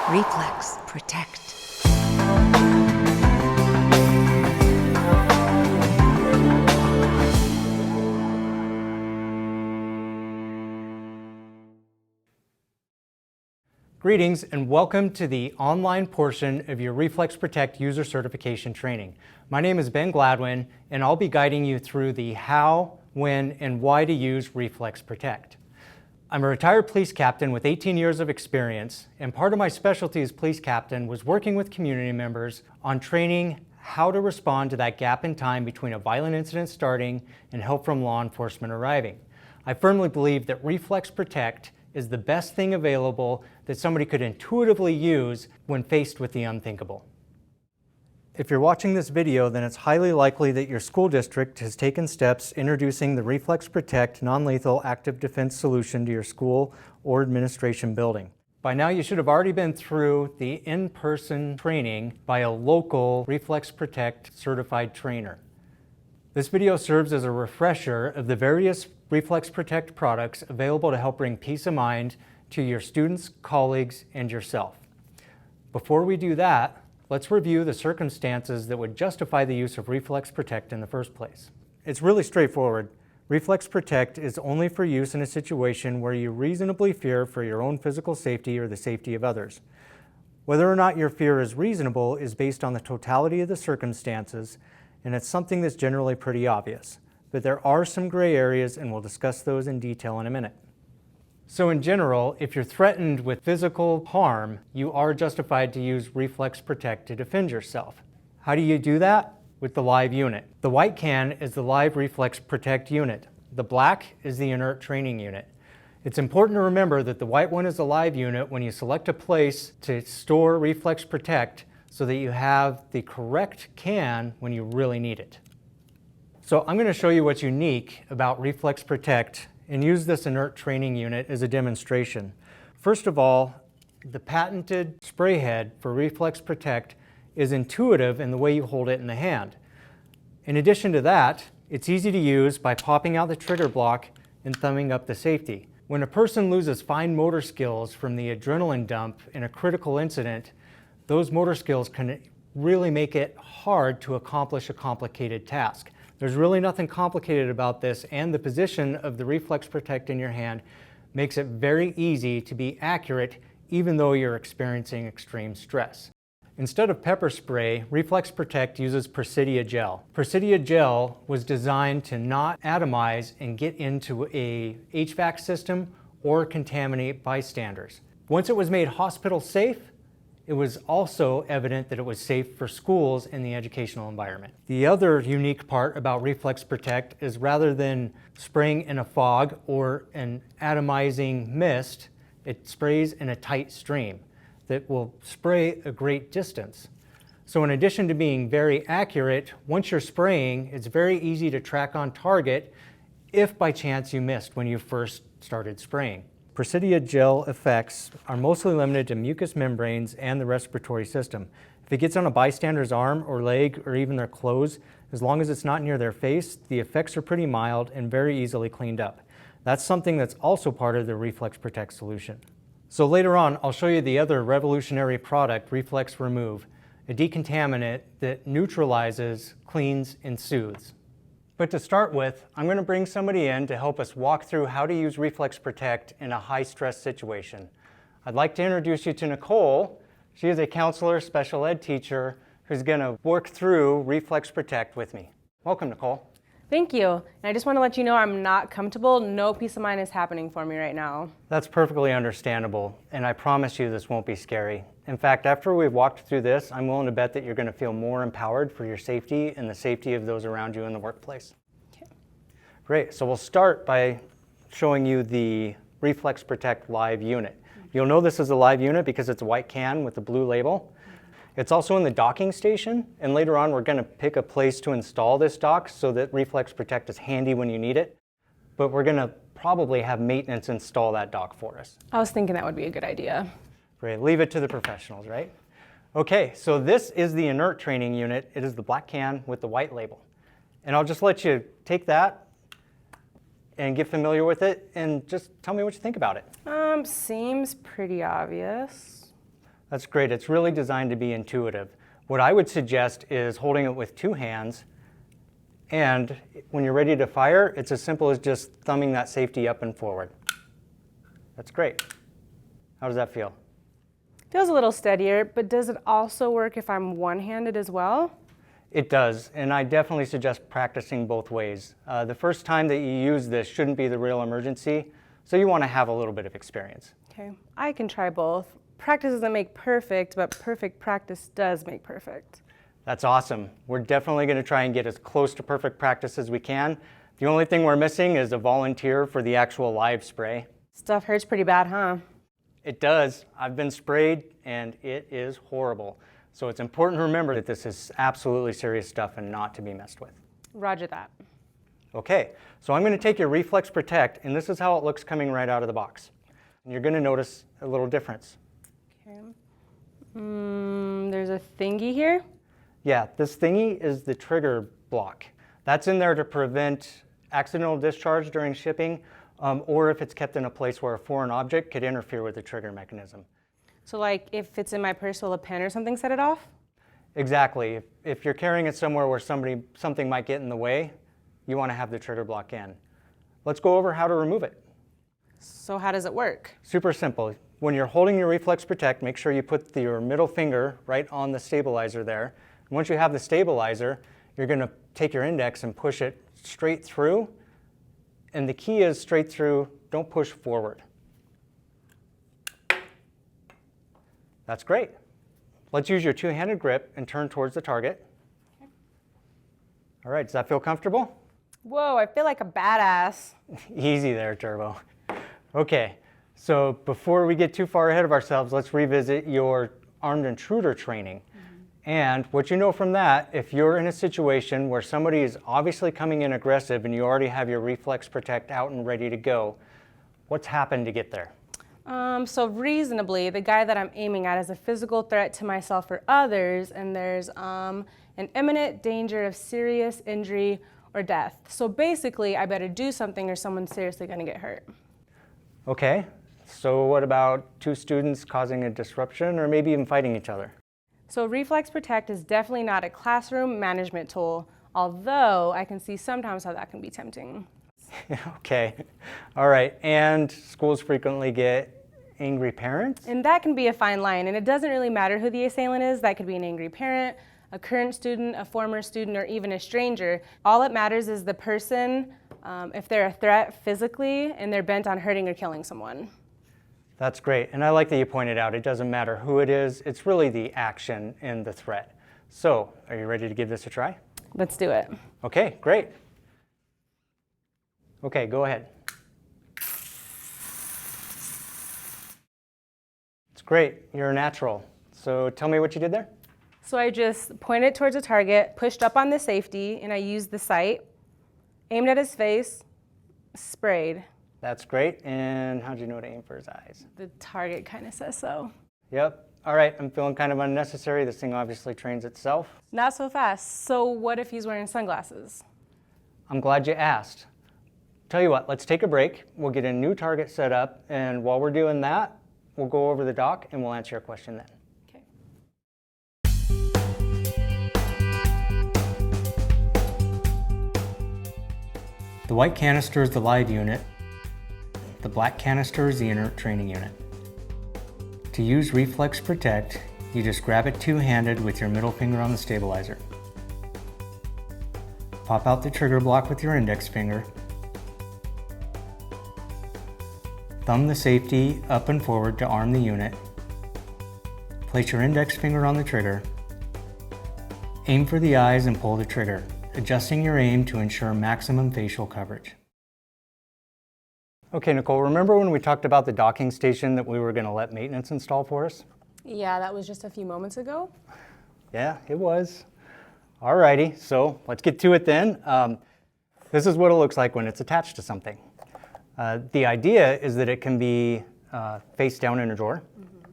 Reflex Protect. Greetings and welcome to the online portion of your Reflex Protect user certification training. My name is Ben Gladwin and I'll be guiding you through the how, when, and why to use Reflex Protect. I'm a retired police captain with 18 years of experience, and part of my specialty as police captain was working with community members on training how to respond to that gap in time between a violent incident starting and help from law enforcement arriving. I firmly believe that Reflex Protect is the best thing available that somebody could intuitively use when faced with the unthinkable. If you're watching this video, then it's highly likely that your school district has taken steps introducing the Reflex Protect non-lethal active defense solution to your school or administration building. By now, you should have already been through the in-person training by a local Reflex Protect certified trainer. This video serves as a refresher of the various Reflex Protect products available to help bring peace of mind to your students, colleagues, and yourself. Before we do that, let's review the circumstances that would justify the use of Reflex Protect in the first place. It's really straightforward. Reflex Protect is only for use in a situation where you reasonably fear for your own physical safety or the safety of others. Whether or not your fear is reasonable is based on the totality of the circumstances, and it's something that's generally pretty obvious. But there are some gray areas, and we'll discuss those in detail in a minute. So in general, if you're threatened with physical harm, you are justified to use Reflex Protect to defend yourself. How do you do that? With the live unit. The white can is the live Reflex Protect unit. The black is the inert training unit. It's important to remember that the white one is the live unit when you select a place to store Reflex Protect so that you have the correct can when you really need it. So I'm going to show you what's unique about Reflex Protect and use this inert training unit as a demonstration. First of all, the patented spray head for Reflex Protect is intuitive in the way you hold it in the hand. In addition to that, it's easy to use by popping out the trigger block and thumbing up the safety. When a person loses fine motor skills from the adrenaline dump in a critical incident, those motor skills can really make it hard to accomplish a complicated task. There's really nothing complicated about this, and the position of the Reflex Protect in your hand makes it very easy to be accurate even though you're experiencing extreme stress. Instead of pepper spray, Reflex Protect uses Presidia gel. Presidia gel was designed to not atomize and get into a HVAC system or contaminate bystanders. Once it was made hospital safe, it was also evident that it was safe for schools and the educational environment. The other unique part about Reflex Protect is rather than spraying in a fog or an atomizing mist, it sprays in a tight stream that will spray a great distance. So in addition to being very accurate, once you're spraying, it's very easy to track on target if by chance you missed when you first started spraying. Presidia gel effects are mostly limited to mucous membranes and the respiratory system. If it gets on a bystander's arm or leg or even their clothes, as long as it's not near their face, the effects are pretty mild and very easily cleaned up. That's something that's also part of the Reflex Protect solution. So later on, I'll show you the other revolutionary product, Reflex Remove, a decontaminant that neutralizes, cleans, and soothes. But to start with, I'm going to bring somebody in to help us walk through how to use Reflex Protect in a high-stress situation. I'd like to introduce you to Nicole. She is a counselor, special ed teacher, who's going to work through Reflex Protect with me. Welcome, Nicole. Thank you. And I just want to let you know I'm not comfortable. No peace of mind is happening for me right now. That's perfectly understandable, and I promise you this won't be scary. In fact, after we've walked through this, I'm willing to bet that you're going to feel more empowered for your safety and the safety of those around you in the workplace. Okay. Great. So we'll start by showing you the Reflex Protect live unit. You'll know this is a live unit because it's a white can with a blue label. It's also in the docking station, and later on we're going to pick a place to install this dock so that Reflex Protect is handy when you need it. But we're going to probably have maintenance install that dock for us. I was thinking that would be a good idea. Great, leave it to the professionals, right? Okay, so this is the inert training unit. It is the black can with the white label. And I'll just let you take that and get familiar with it and just tell me what you think about it. Seems pretty obvious. That's great. It's really designed to be intuitive. What I would suggest is holding it with two hands, and when you're ready to fire, it's as simple as just thumbing that safety up and forward. That's great. How does that feel? Feels a little steadier, but does it also work if I'm one-handed as well? It does, and I definitely suggest practicing both ways. The first time that you use this shouldn't be the real emergency, so you want to have a little bit of experience. Okay, I can try both. Practice doesn't make perfect, but perfect practice does make perfect. That's awesome. We're definitely going to try and get as close to perfect practice as we can. The only thing we're missing is a volunteer for the actual live spray. Stuff hurts pretty bad, huh? It does. I've been sprayed, and it is horrible. So it's important to remember that this is absolutely serious stuff and not to be messed with. Roger that. Okay, so I'm going to take your Reflex Protect, and this is how it looks coming right out of the box. And you're going to notice a little difference. Okay. There's a thingy here. Yeah, this thingy is the trigger block. That's in there to prevent accidental discharge during shipping, or if it's kept in a place where a foreign object could interfere with the trigger mechanism. So like if it's in my purse, will a pen or something set it off? Exactly. If you're carrying it somewhere where something might get in the way, you want to have the trigger block in. Let's go over how to remove it. So how does it work? Super simple. When you're holding your Reflex Protect, make sure you put your middle finger right on the stabilizer there. And once you have the stabilizer, you're going to take your index and push it straight through. And the key is straight through, don't push forward. That's great. Let's use your two-handed grip and turn towards the target. Okay. All right, does that feel comfortable? Whoa, I feel like a badass. Easy there, Turbo. Okay, so before we get too far ahead of ourselves, let's revisit your armed intruder training. And what you know from that, if you're in a situation where somebody is obviously coming in aggressive and you already have your Reflex Protect out and ready to go, what's happened to get there? So reasonably, the guy that I'm aiming at is a physical threat to myself or others, and there's an imminent danger of serious injury or death. So basically, I better do something or someone's seriously going to get hurt. Okay, so what about two students causing a disruption or maybe even fighting each other? So Reflex Protect is definitely not a classroom management tool, although I can see sometimes how that can be tempting. Okay, all right, and schools frequently get angry parents? And that can be a fine line, and it doesn't really matter who the assailant is. That could be an angry parent, a current student, a former student, or even a stranger. All that matters is the person, if they're a threat physically and they're bent on hurting or killing someone. That's great, and I like that you pointed out it doesn't matter who it is, it's really the action and the threat. So, are you ready to give this a try? Let's do it. Okay, great. Okay, go ahead. It's great, you're a natural. So tell me what you did there. So I just pointed towards a target, pushed up on the safety, and I used the sight, aimed at his face, sprayed. That's great, and how'd you know to aim for his eyes? The target kind of says so. Yep, all right, I'm feeling kind of unnecessary. This thing obviously trains itself. Not so fast. So what if he's wearing sunglasses? I'm glad you asked. Tell you what, let's take a break. We'll get a new target set up, and while we're doing that, we'll go over the doc and we'll answer your question then. Okay. The white canister is the live unit. The black canister is the inert training unit. To use Reflex Protect, you just grab it two-handed with your middle finger on the stabilizer. Pop out the trigger block with your index finger. Thumb the safety up and forward to arm the unit. Place your index finger on the trigger. Aim for the eyes and pull the trigger, adjusting your aim to ensure maximum facial coverage. Okay, Nicole, remember when we talked about the docking station that we were going to let maintenance install for us? Yeah, that was just a few moments ago. Yeah, it was. Alrighty, so let's get to it then. This is what it looks like when it's attached to something. The idea is that it can be face down in a drawer,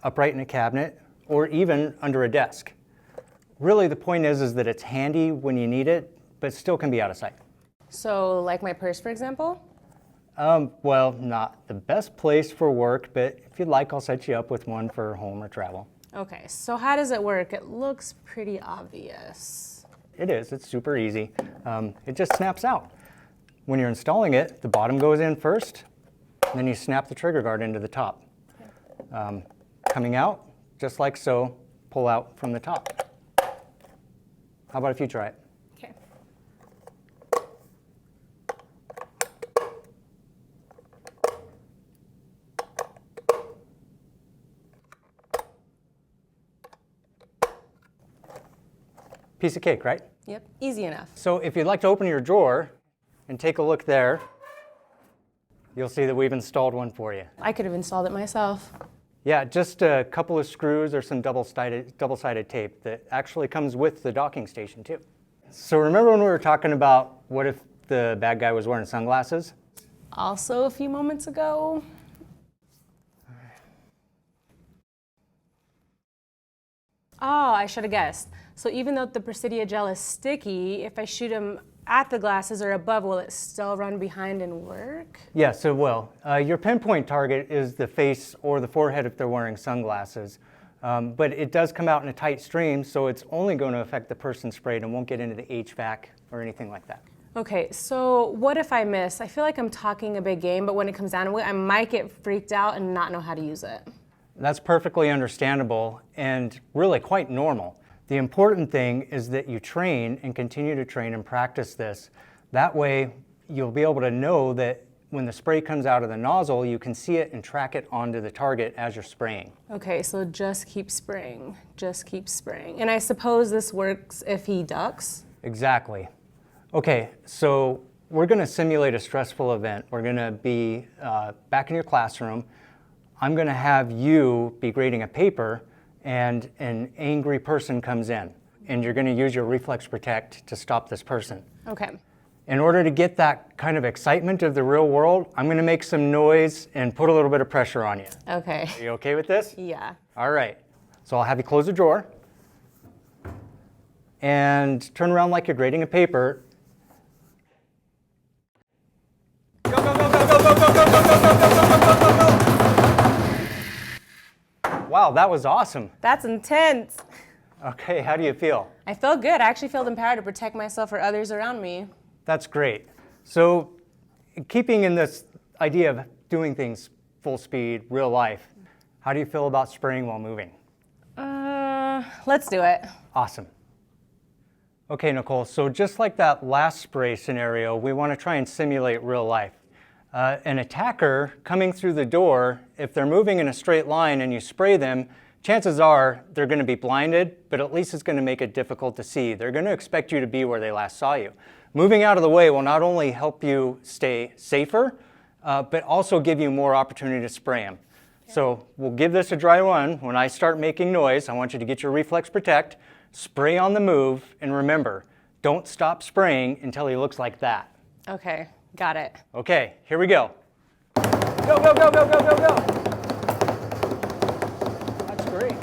upright in a cabinet, or even under a desk. Really, the point is that it's handy when you need it, but still can be out of sight. So like my purse, for example? Well, not the best place for work, but if you'd like, I'll set you up with one for home or travel. Okay, so how does it work? It looks pretty obvious. It is, it's super easy. It just snaps out. When you're installing it, the bottom goes in first, and then you snap the trigger guard into the top. Coming out, just like so, pull out from the top. How about if you try it? Okay. Piece of cake, right? Yep, easy enough. So if you'd like to open your drawer and take a look there, you'll see that we've installed one for you. I could have installed it myself. Yeah, just a couple of screws or some double-sided tape that actually comes with the docking station too. So remember when we were talking about what if the bad guy was wearing sunglasses? Also, a few moments ago. Oh, I should have guessed. So even though the Presidia gel is sticky, if I shoot him at the glasses or above, will it still run behind and work? Yes, it will. Your pinpoint target is the face or the forehead if they're wearing sunglasses. But it does come out in a tight stream, so it's only going to affect the person sprayed and won't get into the HVAC or anything like that. Okay, so what if I miss? I feel like I'm talking a big game, but when it comes down to it, I might get freaked out and not know how to use it. That's perfectly understandable and really quite normal. The important thing is that you train and continue to train and practice this. That way, you'll be able to know that when the spray comes out of the nozzle, you can see it and track it onto the target as you're spraying. Okay, so just keep spraying, just keep spraying. And I suppose this works if he ducks? Exactly. Okay, so we're going to simulate a stressful event. We're going to be back in your classroom. I'm going to have you be grading a paper, and an angry person comes in, and you're going to use your Reflex Protect to stop this person. Okay. In order to get that kind of excitement of the real world, I'm going to make some noise and put a little bit of pressure on you. Okay. Are you okay with this? Yeah. All right. So I'll have you close the drawer and turn around like you're grading a paper. Go, go, go, go, go, go, go, go, go, go, go, go, go, go. Wow, that was awesome. That's intense. Okay, how do you feel? I feel good. I actually feel empowered to protect myself or others around me. That's great. So keeping in this idea of doing things full speed, real life, how do you feel about spraying while moving? Let's do it. Awesome. Okay, Nicole, so just like that last spray scenario, we want to try and simulate real life. An attacker coming through the door, if they're moving in a straight line and you spray them, chances are they're going to be blinded, but at least it's going to make it difficult to see. They're going to expect you to be where they last saw you. Moving out of the way will not only help you stay safer, but also give you more opportunity to spray them. Okay. So we'll give this a dry run. When I start making noise, I want you to get your Reflex Protect, spray on the move, and remember, don't stop spraying until he looks like that. Okay, got it. Okay, here we go. Go, go, go, go, go, go, go. That's great.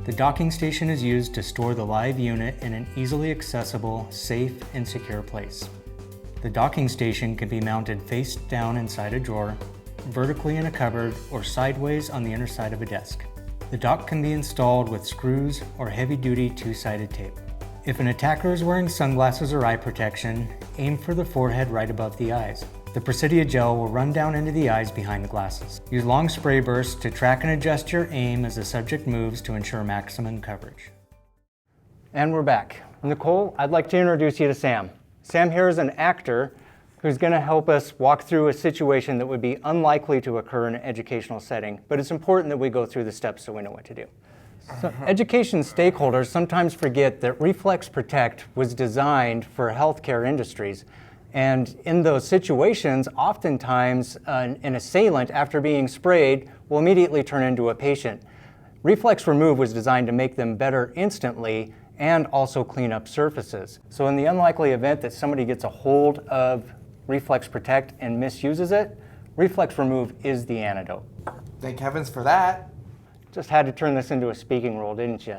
The docking station is used to store the live unit in an easily accessible, safe, and secure place. The docking station can be mounted face down inside a drawer, vertically in a cupboard, or sideways on the inner side of a desk. The dock can be installed with screws or heavy-duty two-sided tape. If an attacker is wearing sunglasses or eye protection, aim for the forehead right above the eyes. The Presidia gel will run down into the eyes behind the glasses. Use long spray bursts to track and adjust your aim as the subject moves to ensure maximum coverage. And we're back. Nicole, I'd like to introduce you to Sam. Sam here is an actor who's going to help us walk through a situation that would be unlikely to occur in an educational setting, but it's important that we go through the steps so we know what to do. So, education stakeholders sometimes forget that Reflex Protect was designed for healthcare industries. And in those situations, oftentimes an assailant, after being sprayed, will immediately turn into a patient. Reflex Remove was designed to make them better instantly and also clean up surfaces. So in the unlikely event that somebody gets a hold of Reflex Protect and misuses it, Reflex Remove is the antidote. Thank heavens for that. Just had to turn this into a speaking role, didn't you?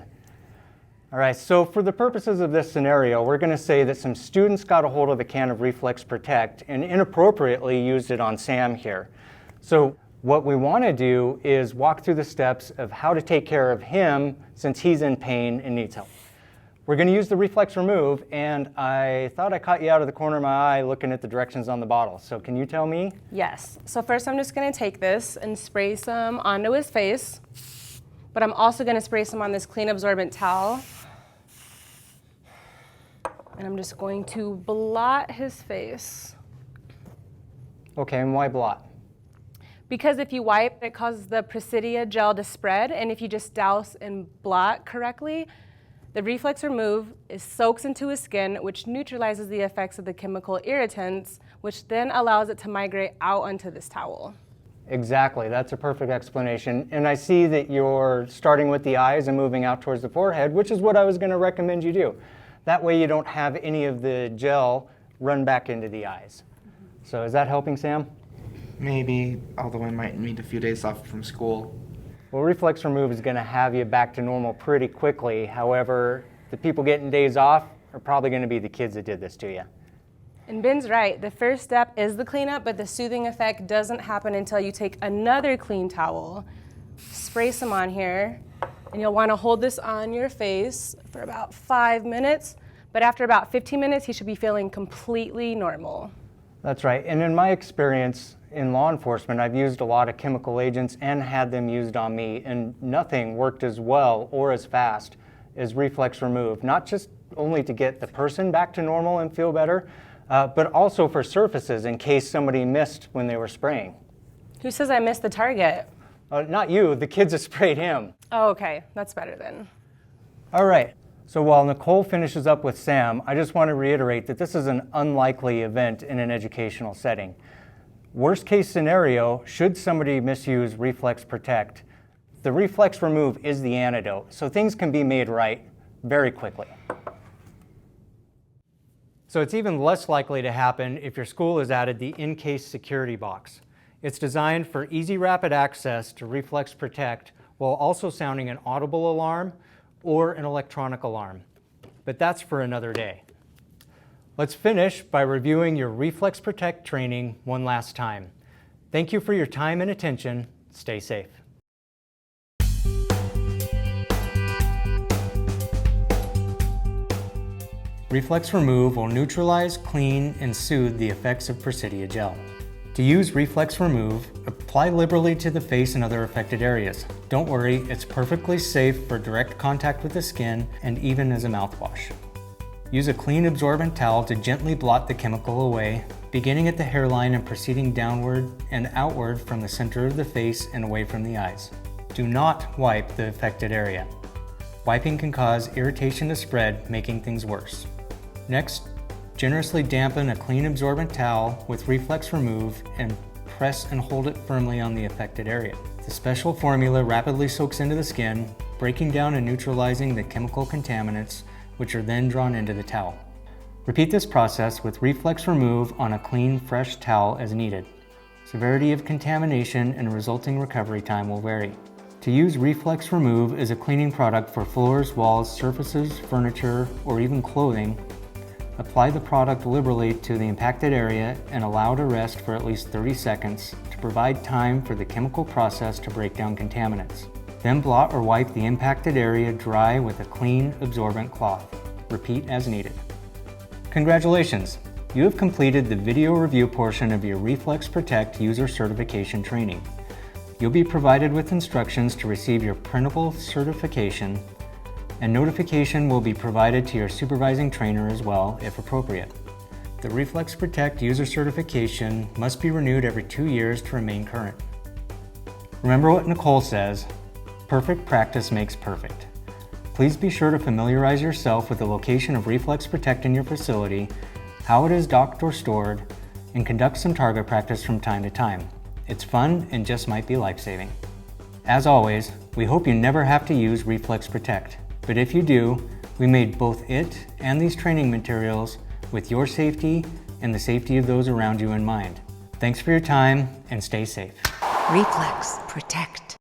All right, so for the purposes of this scenario, we're going to say that some students got a hold of a can of Reflex Protect and inappropriately used it on Sam here. So what we want to do is walk through the steps of how to take care of him since he's in pain and needs help. We're going to use the Reflex Remove, and I thought I caught you out of the corner of my eye looking at the directions on the bottle. So can you tell me? Yes. So first I'm just going to take this and spray some onto his face, but I'm also going to spray some on this clean absorbent towel. And I'm just going to blot his face. Okay, and why blot? Because if you wipe, it causes the Presidia gel to spread, and if you just douse and blot correctly, the Reflex Remove soaks into his skin, which neutralizes the effects of the chemical irritants, which then allows it to migrate out onto this towel. Exactly, that's a perfect explanation. And I see that you're starting with the eyes and moving out towards the forehead, which is what I was going to recommend you do. That way you don't have any of the gel run back into the eyes. So is that helping, Sam? Maybe, although I might need a few days off from school. Well, Reflex Remove is going to have you back to normal pretty quickly. However, the people getting days off are probably going to be the kids that did this to you. And Ben's right. The first step is the cleanup, but the soothing effect doesn't happen until you take another clean towel, spray some on here, and you'll want to hold this on your face for about 5 minutes. But after about 15 minutes, he should be feeling completely normal. That's right. And in my experience in law enforcement, I've used a lot of chemical agents and had them used on me, and nothing worked as well or as fast as Reflex Remove. Not just only to get the person back to normal and feel better, but also for surfaces in case somebody missed when they were spraying. Who says I missed the target? Not you, the kids that sprayed him. Oh, okay. That's better then. All right. So while Nicole finishes up with Sam, I just want to reiterate that this is an unlikely event in an educational setting. Worst case scenario, should somebody misuse Reflex Protect, the Reflex Remove is the antidote, so things can be made right very quickly. So it's even less likely to happen if your school has added the in-case security box. It's designed for easy, rapid access to Reflex Protect while also sounding an audible alarm or an electronic alarm. But that's for another day. Let's finish by reviewing your Reflex Protect training one last time. Thank you for your time and attention. Stay safe. Reflex Remove will neutralize, clean, and soothe the effects of Presidia gel. To use Reflex Remove, apply liberally to the face and other affected areas. Don't worry, it's perfectly safe for direct contact with the skin and even as a mouthwash. Use a clean absorbent towel to gently blot the chemical away, beginning at the hairline and proceeding downward and outward from the center of the face and away from the eyes. Do not wipe the affected area. Wiping can cause irritation to spread, making things worse. Next, generously dampen a clean absorbent towel with Reflex Remove and press and hold it firmly on the affected area. The special formula rapidly soaks into the skin, breaking down and neutralizing the chemical contaminants, which are then drawn into the towel. Repeat this process with Reflex Remove on a clean, fresh towel as needed. Severity of contamination and resulting recovery time will vary. To use Reflex Remove as a cleaning product for floors, walls, surfaces, furniture, or even clothing, apply the product liberally to the impacted area and allow to rest for at least 30 seconds to provide time for the chemical process to break down contaminants. Then blot or wipe the impacted area dry with a clean, absorbent cloth. Repeat as needed. Congratulations! You have completed the video review portion of your Reflex Protect user certification training. You'll be provided with instructions to receive your printable certification, and notification will be provided to your supervising trainer as well, if appropriate. The Reflex Protect user certification must be renewed every 2 years to remain current. Remember what Nicole says, perfect practice makes perfect. Please be sure to familiarize yourself with the location of Reflex Protect in your facility, how it is docked or stored, and conduct some target practice from time to time. It's fun and just might be life-saving. As always, we hope you never have to use Reflex Protect, but if you do, we made both it and these training materials with your safety and the safety of those around you in mind. Thanks for your time and stay safe. Reflex Protect.